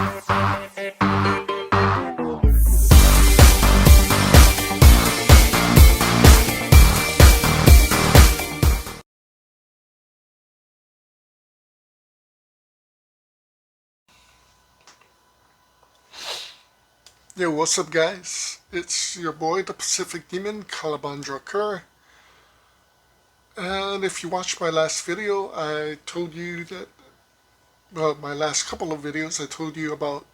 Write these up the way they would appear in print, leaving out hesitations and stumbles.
Yo, what's up guys? It's your boy, the Pacific Demon, Caliban Drucker. And if you watched my last video, I told you that, well, my last couple of videos, I told you about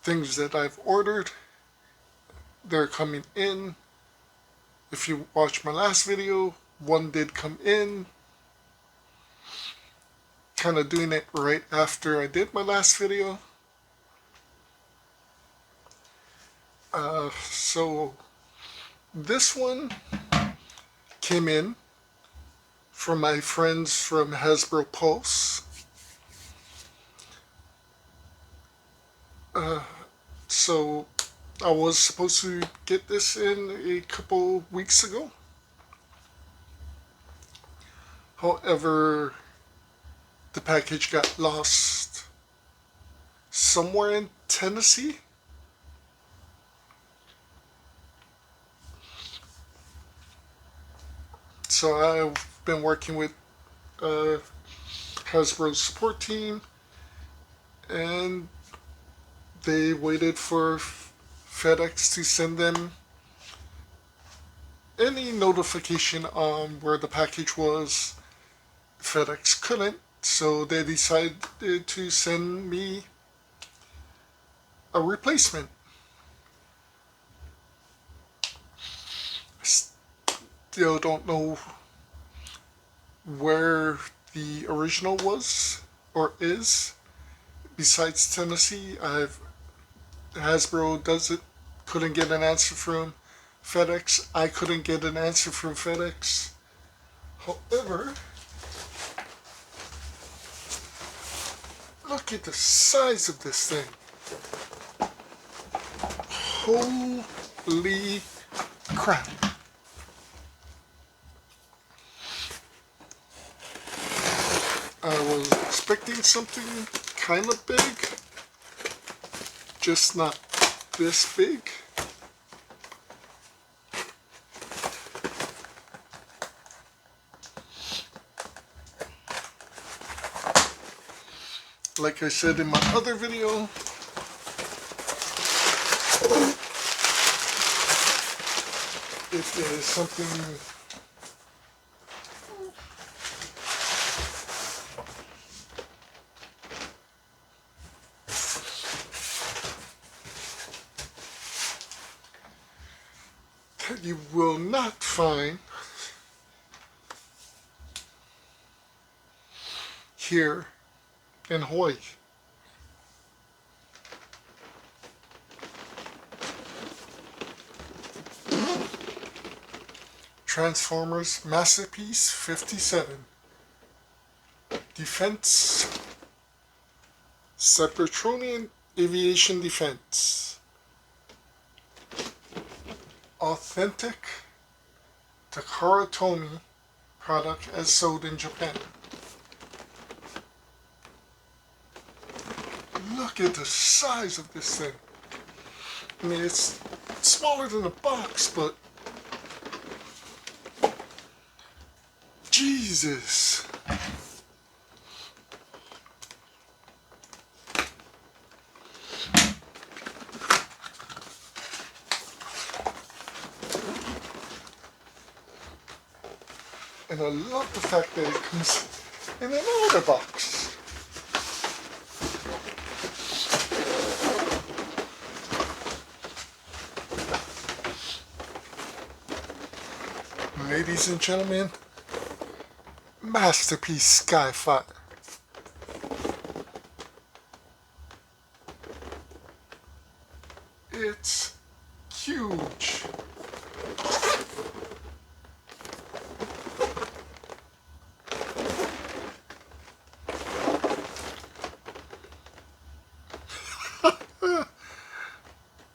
things that I've ordered. They're coming in. If you watched my last video, one did come in. Kind of doing it right after I did my last video. So this one came in from my friends from Hasbro Pulse. So I was supposed to get this in a couple weeks ago. However, the package got lost somewhere in Tennessee. So I've been working with Hasbro's support team, and they waited for FedEx to send them any notification on where the package was. FedEx couldn't, so they decided to send me a replacement. I still don't know where the original was or is. Besides Tennessee, Hasbro couldn't get an answer from FedEx. I couldn't get an answer from FedEx. However, look at the size of this thing. Holy crap. I was expecting something kind of big, just not this big. Like I said in my other video, if there is something that you will not find here in Hawaii. Transformers Masterpiece 57. Defense. Cybertronian Aviation Defense. Authentic Takara Tomy product as sold in Japan. Look at the size of this thing. I mean, it's smaller than a box, but Jesus. And I love the fact that it comes in an order box. Ladies and gentlemen, Masterpiece Skyfire. It's huge.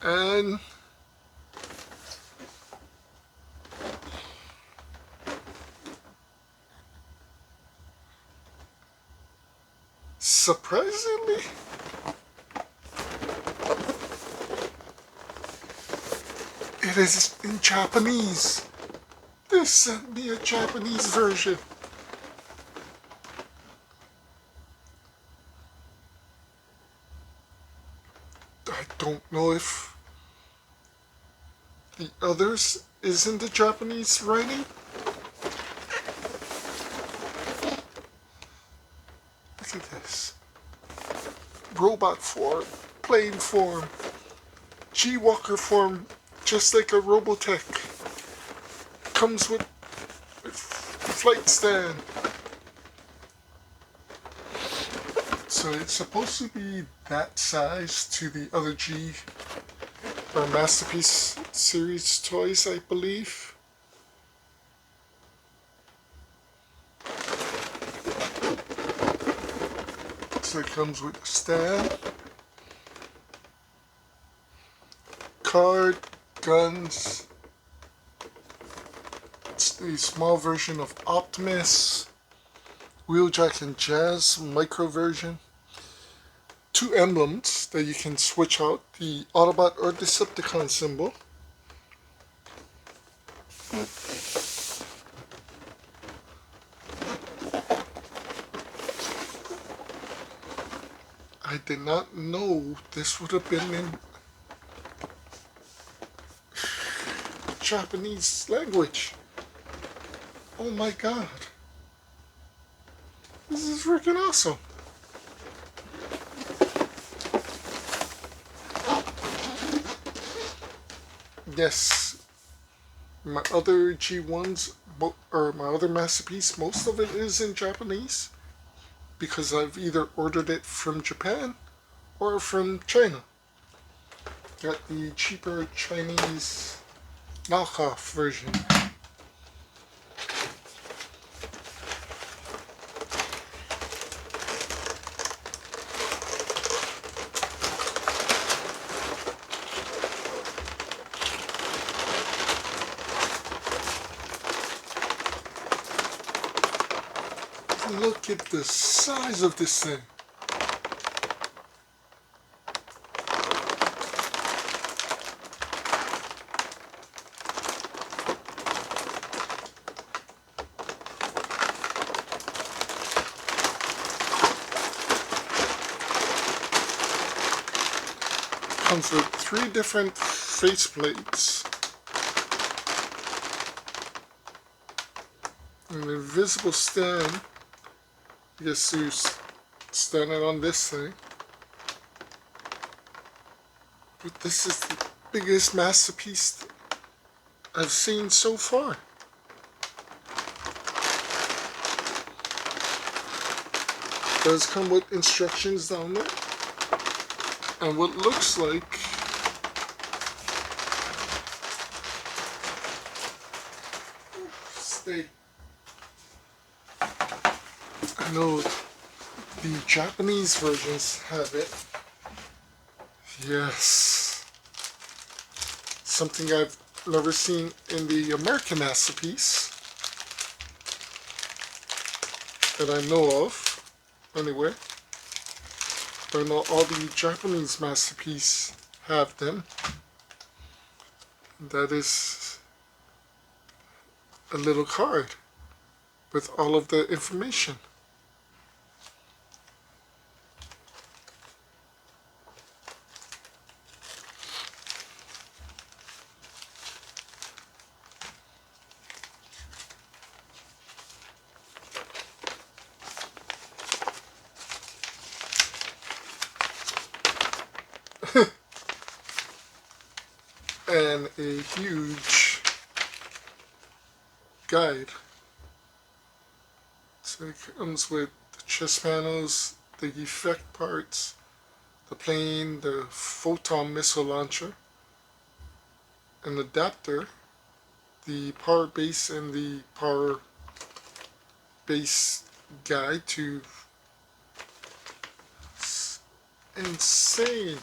And surprisingly, it is in Japanese. They sent me a Japanese version. I don't know if the others is in the Japanese writing. Look at this. Robot form, plane form, G-Walker form, just like a Robotech. Comes with flight stand. So it's supposed to be that size to the other G or Masterpiece series toys, I believe. So it comes with a stand, card, guns. It's the small version of Optimus, Wheeljack and Jazz micro version. 2 emblems that you can switch out, the Autobot or Decepticon symbol. I did not know this would have been in Japanese language. Oh my god. This is freaking awesome. Yes, my other G1s, or my other Masterpiece, most of it is in Japanese because I've either ordered it from Japan or from China. Got the cheaper Chinese knockoff version. Look at the size of this thing. Comes with 3 different faceplates. An invisible stand. I guess you stand it on this thing. But this is the biggest Masterpiece I've seen so far. It does come with instructions down there. And what looks like I know the Japanese versions have it. Yes. Something I've never seen in the American Masterpiece that I know of, anyway. But I know all the Japanese Masterpiece have them. That is a little card with all of the information. And a huge guide. So it comes with the chest panels, the effect parts, the plane, the photon missile launcher, an adapter, the power base and the power base guide to insane.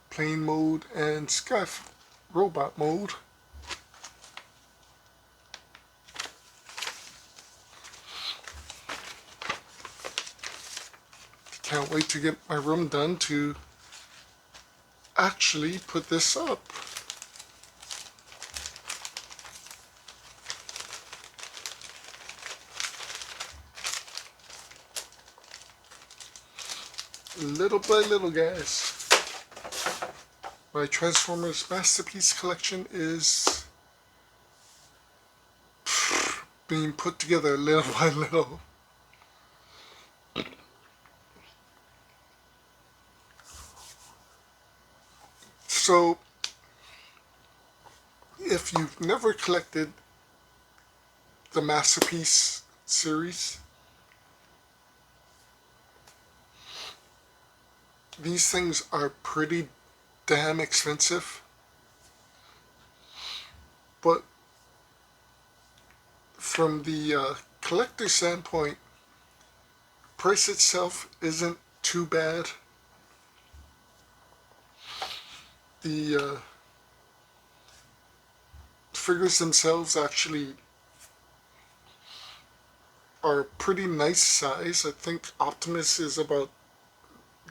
Plane mode and Skyfire robot mode. can't wait to get my room done to actually put this up. Little by little, guys. My Transformers Masterpiece collection is being put together little by little. So, if you've never collected the Masterpiece series, these things are pretty damn expensive. But from the collector standpoint, price itself isn't too bad. The figures themselves actually are pretty nice size. I think Optimus is about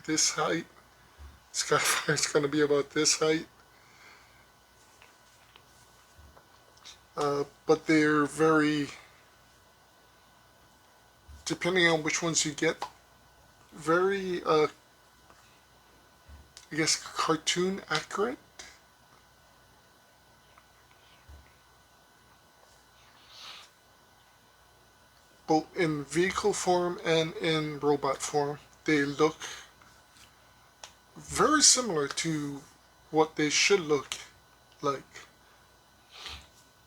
this height. Skyfire is going to be about this height. But they're very, depending on which ones you get, very, I guess, cartoon accurate. Both in vehicle form and in robot form, they look very similar to what they should look like.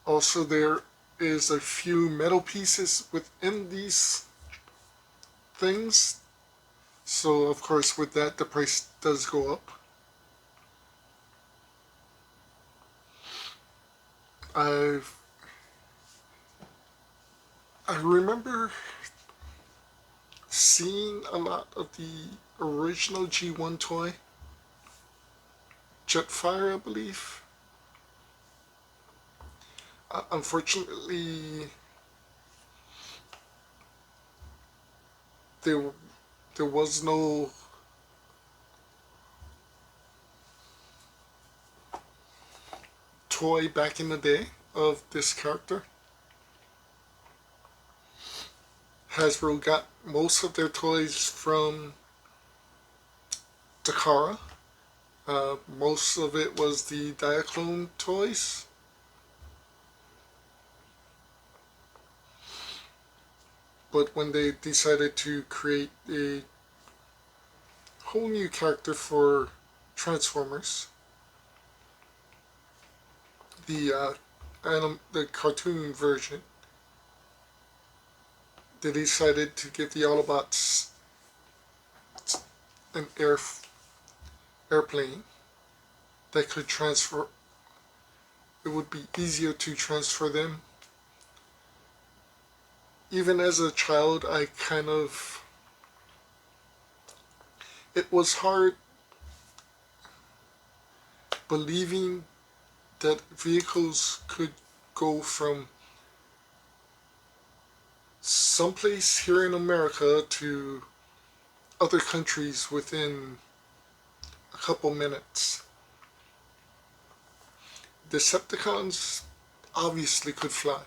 Also, there is a few metal pieces within these things, so of course with that the price does go up. I remember seeing a lot of the original G1 toy, Jetfire, I believe. Unfortunately, there was no toy back in the day of this character. Hasbro got most of their toys from Takara. Most of it was the Diaclone toys. But when they decided to create a whole new character for Transformers, the cartoon version, they decided to give the Autobots an airplane that could transfer. It would be easier to transfer them. Even as a child, it was hard believing that vehicles could go from someplace here in America to other countries within a couple minutes. Decepticons obviously could fly.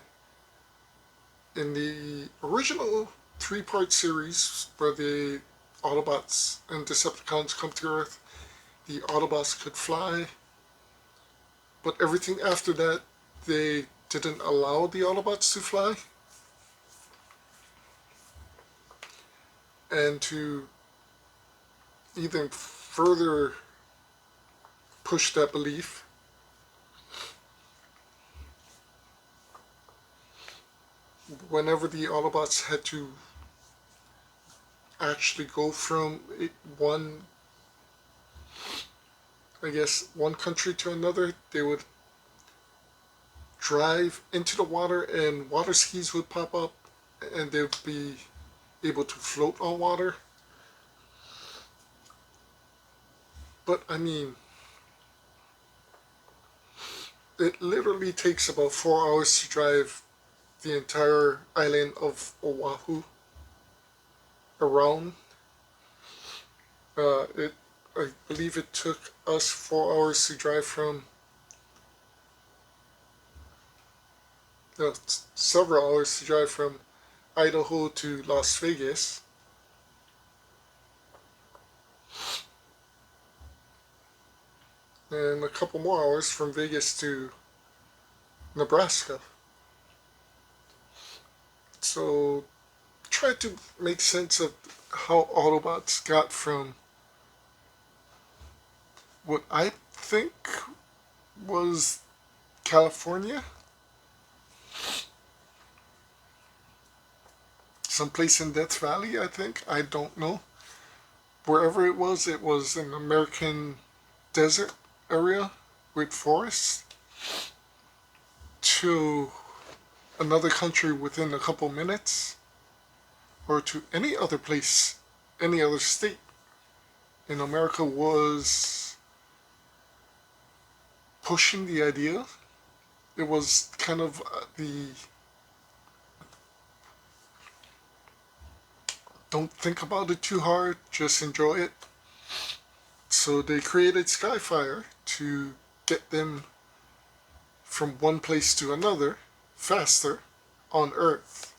In the original 3-part series where the Autobots and Decepticons come to Earth, the Autobots could fly, but everything after that, they didn't allow the Autobots to fly. And to even further push that belief, whenever the Autobots had to actually go from one country to another, they would drive into the water and water skis would pop up and they would be able to float on water. But I mean, it literally takes about 4 hours to drive the entire island of Oahu around. I believe it took us 4 hours to drive from, several hours to drive from Idaho to Las Vegas, and a couple more hours from Vegas to Nebraska. So try to make sense of how Autobots got from what I think was California, someplace in Death Valley, I think. I don't know. Wherever it was an American desert area with forests, to another country within a couple minutes, or to any other place, any other state in America was pushing the idea. It was kind of the don't think about it too hard, just enjoy it. So they created Skyfire to get them from one place to another faster on Earth.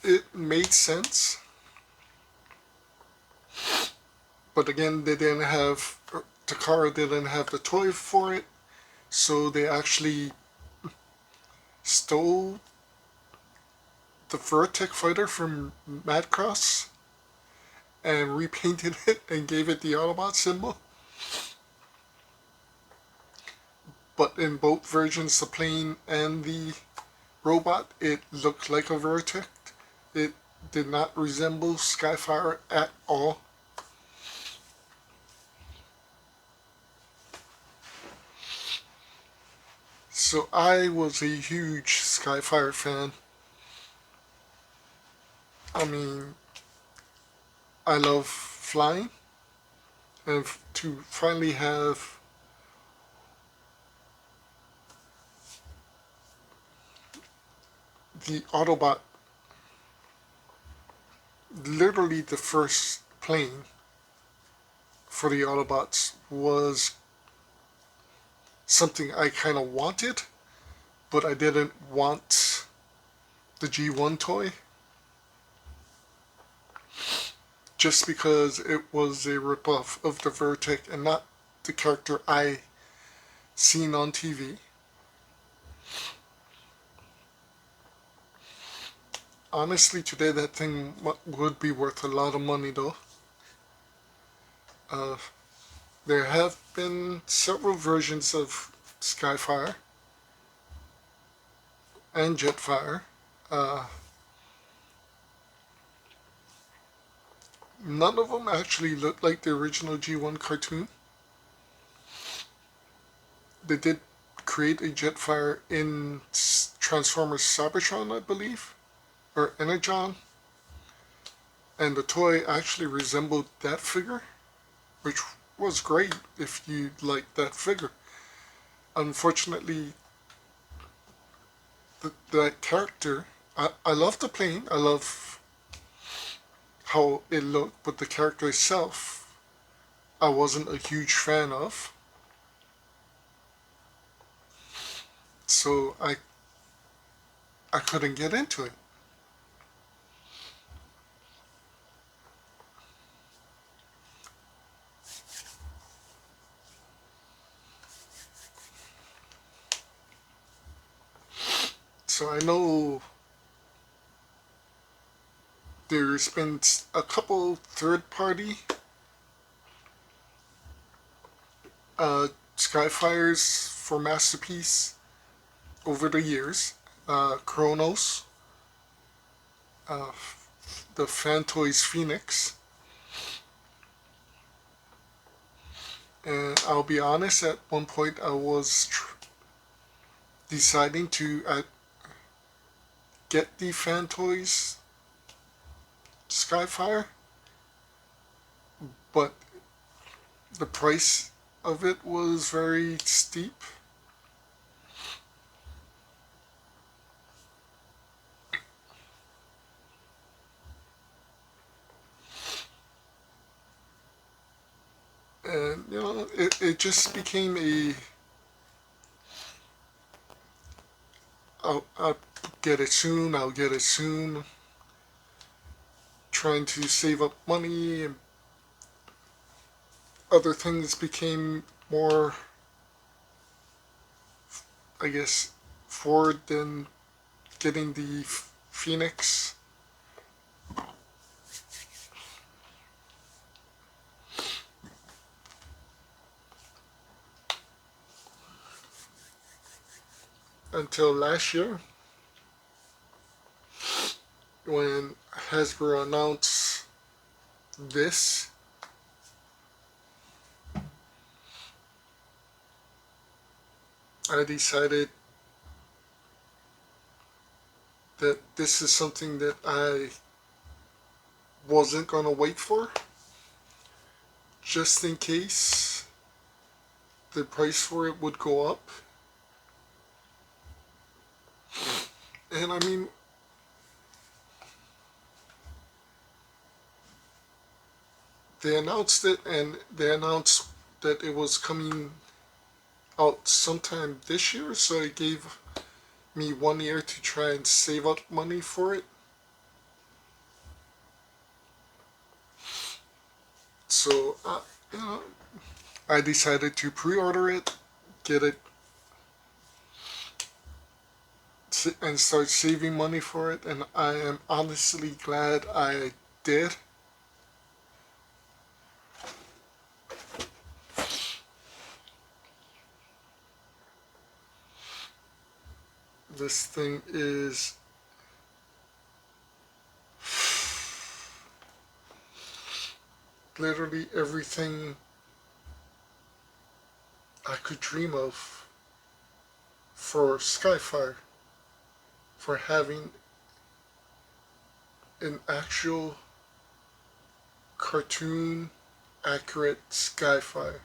It made sense, but again, Takara didn't have the toy for it, so they actually stole the Vertec fighter from Madcross and repainted it and gave it the Autobot symbol. But in both versions, the plane and the robot, it looked like a Vertec. It did not resemble Skyfire at all. So I was a huge Skyfire fan. I mean, I love flying, and to finally have the Autobot, literally the first plane for the Autobots, was something I kind of wanted, but I didn't want the G1 toy, just because it was a ripoff of the Vertec and not the character I seen on TV. Honestly, today that thing would be worth a lot of money though. Uh, there have been several versions of Skyfire and Jetfire. None of them actually look like the original G1 cartoon. They did create a Jetfire in Transformers Cybertron, I believe, or Energon, and the toy actually resembled that figure, which was great if you liked that figure. Unfortunately, that character, I love the plane, I love how it looked, but the character itself, I wasn't a huge fan of. So I couldn't get into it. So I know there's been a couple third-party Skyfires for Masterpiece over the years. Kronos, uh, the Fantoys Phoenix. And I'll be honest, at one point I was deciding to get the Fantoys Skyfire, but the price of it was very steep. it just became a I'll get it soon, I'll get it soon, trying to save up money, and other things became more, I guess, forward than getting the Phoenix. Until last year, when Hasbro announced this, I decided that this is something that I wasn't gonna wait for, just in case the price for it would go up. And I mean, they announced it, and they announced that it was coming out sometime this year, so it gave me 1 year to try and save up money for it. So, you know, I decided to pre-order it, get it, and start saving money for it, and I am honestly glad I did. This thing is literally everything I could dream of for Skyfire, for having an actual cartoon accurate Skyfire.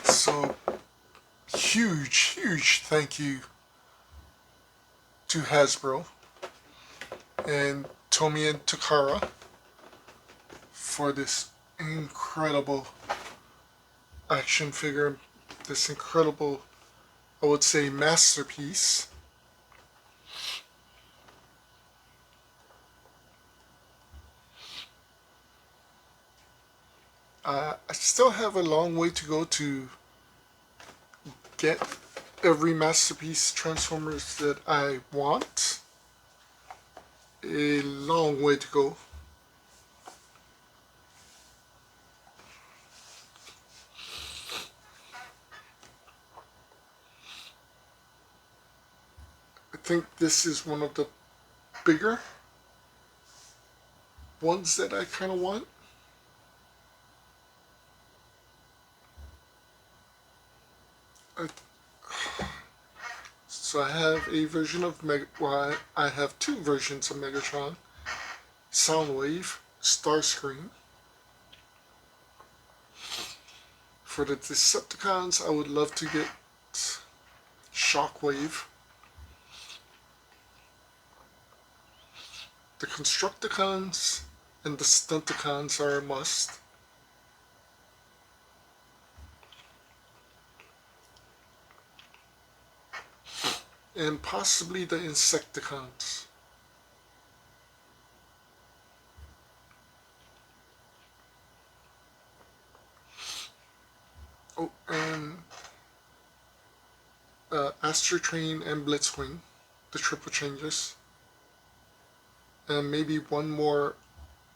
So huge thank you to Hasbro and Tomy and Takara for this incredible action figure, this incredible, I would say, masterpiece. I still have a long way to go to get every masterpiece Transformers that I want. A long way to go. I think this is one of the bigger ones that I kind of want. So I have a version of well, I have two versions of Megatron: Soundwave, Starscream. For the Decepticons, I would love to get Shockwave. The Constructicons and the Stunticons are a must. And possibly the Insecticons. Oh, and Astro Train and Blitzwing, the triple changes. And maybe one more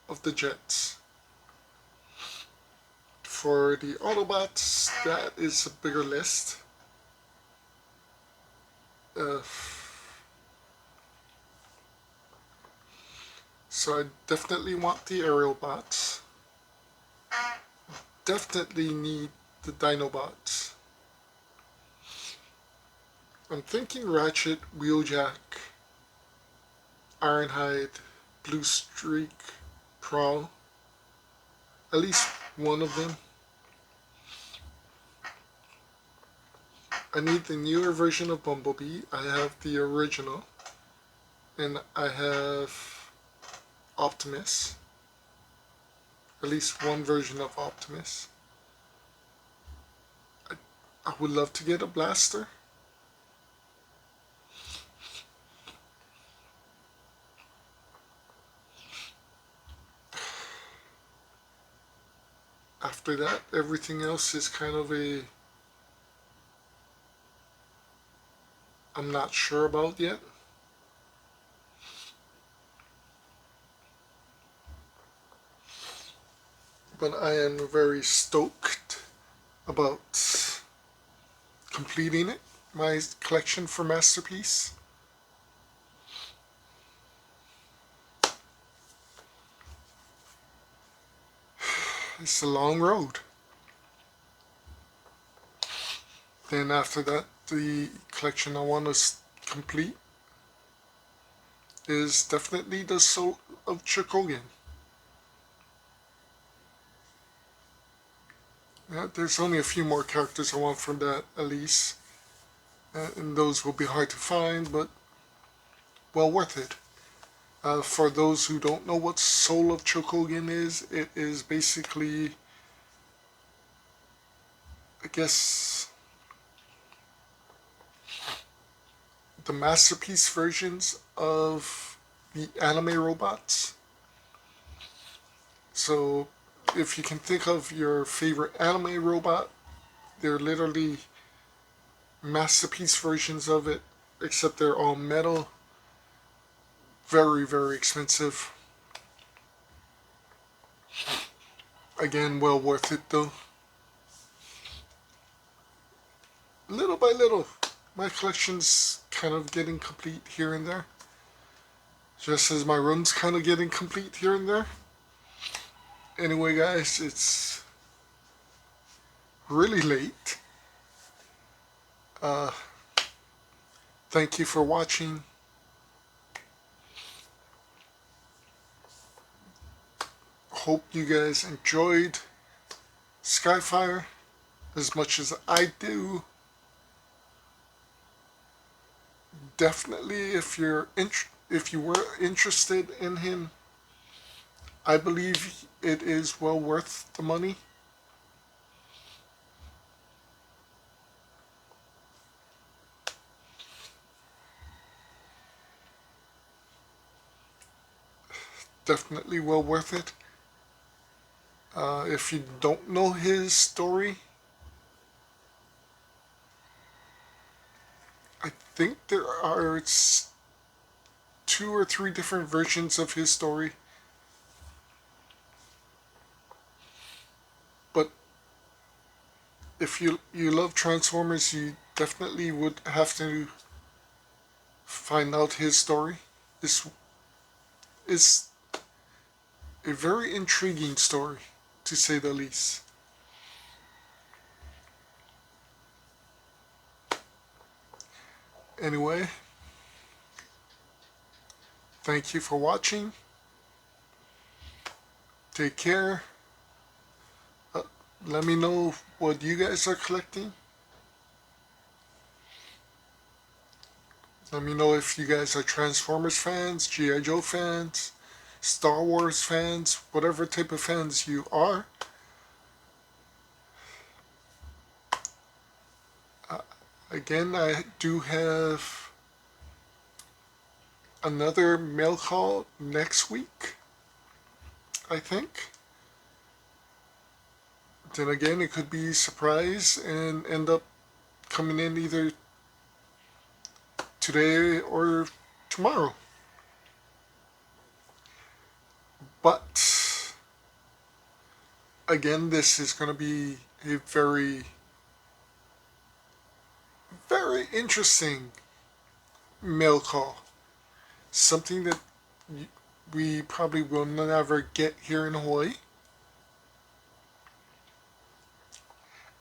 of the Jets. For the Autobots, that is a bigger list. So I definitely want the aerial bots. Definitely need the Dinobots. I'm thinking Ratchet, Wheeljack, Ironhide, Blue Streak, Prowl. At least one of them. I need the newer version of Bumblebee. I have the original. And I have Optimus. at least one version of Optimus. I would love to get a blaster. After that, everything else is kind of I'm not sure about yet. But I am very stoked about completing it, my collection for Masterpiece. It's a long road. Then after that, the collection I want to complete is definitely the Soul of Chikogan. Yeah, there's only a few more characters I want from that, at least. And those will be hard to find, but well worth it. For those who don't know what Soul of Chikogan is, it is basically, I guess, the Masterpiece versions of the anime robots. So if you can think of your favorite anime robot, they're literally Masterpiece versions of it, except they're all metal. Very, very expensive. Again, well worth it though. Little by little, my collection's kind of getting complete here and there. Just as my room's kind of getting complete here and there. Anyway, guys, it's really late. Thank you for watching. Hope you guys enjoyed Skyfire as much as I do. Definitely, if you were interested in him, I believe it is well worth the money. Definitely well worth it. If you don't know his story, I think there are 2 or 3 different versions of his story. But if you love Transformers, you definitely would have to find out his story. This is a very intriguing story, to say the least. Anyway, thank you for watching. Take care. Let me know what you guys are collecting. Let me know if you guys are Transformers fans, G.I. Joe fans, Star Wars fans, whatever type of fans you are. Again, I do have another mail call next week, I think. Then again, it could be a surprise and end up coming in either today or tomorrow. But again, this is going to be a very, very interesting mail call. Something that we probably will never get here in Hawaii.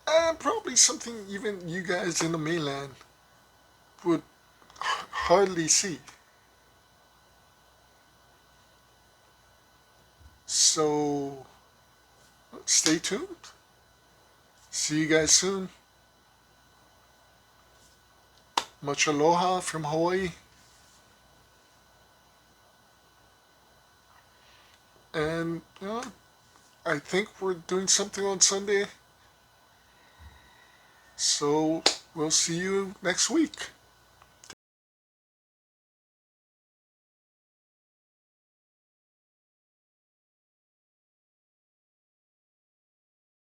And probably something even you guys in the mainland would hardly see. So stay tuned. See you guys soon. Much aloha from Hawaii. And I think we're doing something on Sunday. So we'll see you next week.